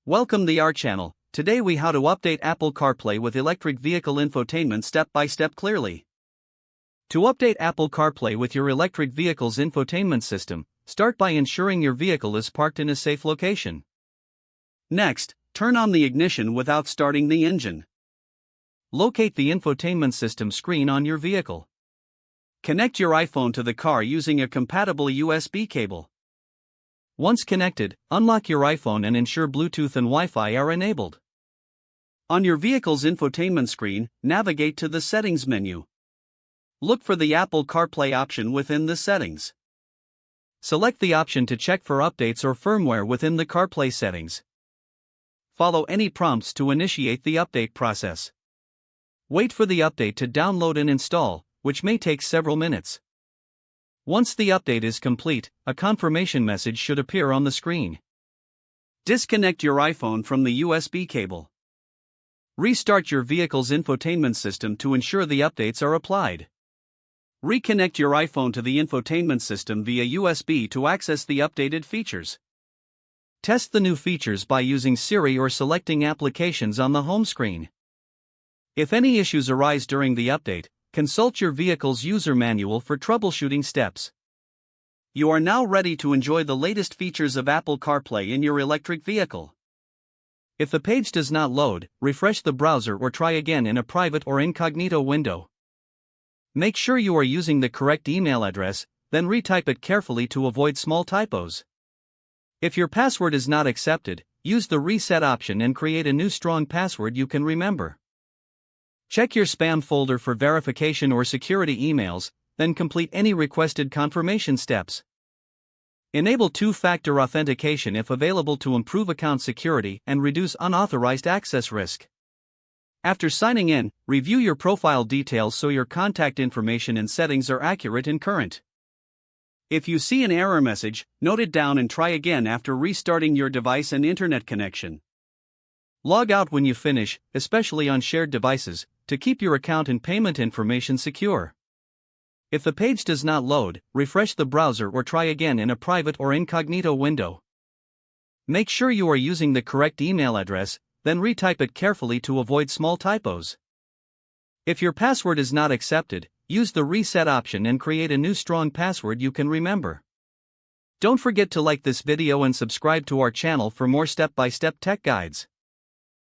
Welcome to our channel. Today we how to update Apple CarPlay with electric vehicle infotainment step by step clearly. To update Apple CarPlay with your electric vehicle's infotainment system, start by ensuring your vehicle is parked in a safe location. Next, turn on the ignition without starting the engine. Locate the infotainment system screen on your vehicle. Connect your iPhone to the car using a compatible USB cable. Once connected, unlock your iPhone and ensure Bluetooth and Wi-Fi are enabled. On your vehicle's infotainment screen, navigate to the Settings menu. Look for the Apple CarPlay option within the settings. Select the option to check for updates or firmware within the CarPlay settings. Follow any prompts to initiate the update process. Wait for the update to download and install, which may take several minutes. Once the update is complete, a confirmation message should appear on the screen. Disconnect your iPhone from the USB cable. Restart your vehicle's infotainment system to ensure the updates are applied. Reconnect your iPhone to the infotainment system via USB to access the updated features. Test the new features by using Siri or selecting applications on the home screen. If any issues arise during the update, consult your vehicle's user manual for troubleshooting steps. You are now ready to enjoy the latest features of Apple CarPlay in your electric vehicle. If the page does not load, refresh the browser or try again in a private or incognito window. Make sure you are using the correct email address, then retype it carefully to avoid small typos. If your password is not accepted, use the reset option and create a new strong password you can remember. Check your spam folder for verification or security emails, then complete any requested confirmation steps. Enable two-factor authentication if available to improve account security and reduce unauthorized access risk. After signing in, review your profile details so your contact information and settings are accurate and current. If you see an error message, note it down and try again after restarting your device and internet connection. Log out when you finish, especially on shared devices, to keep your account and payment information secure. If the page does not load, refresh the browser or try again in a private or incognito window. Make sure you are using the correct email address, then retype it carefully to avoid small typos. If your password is not accepted, use the reset option and create a new strong password you can remember. Don't forget to like this video and subscribe to our channel for more step-by-step tech guides.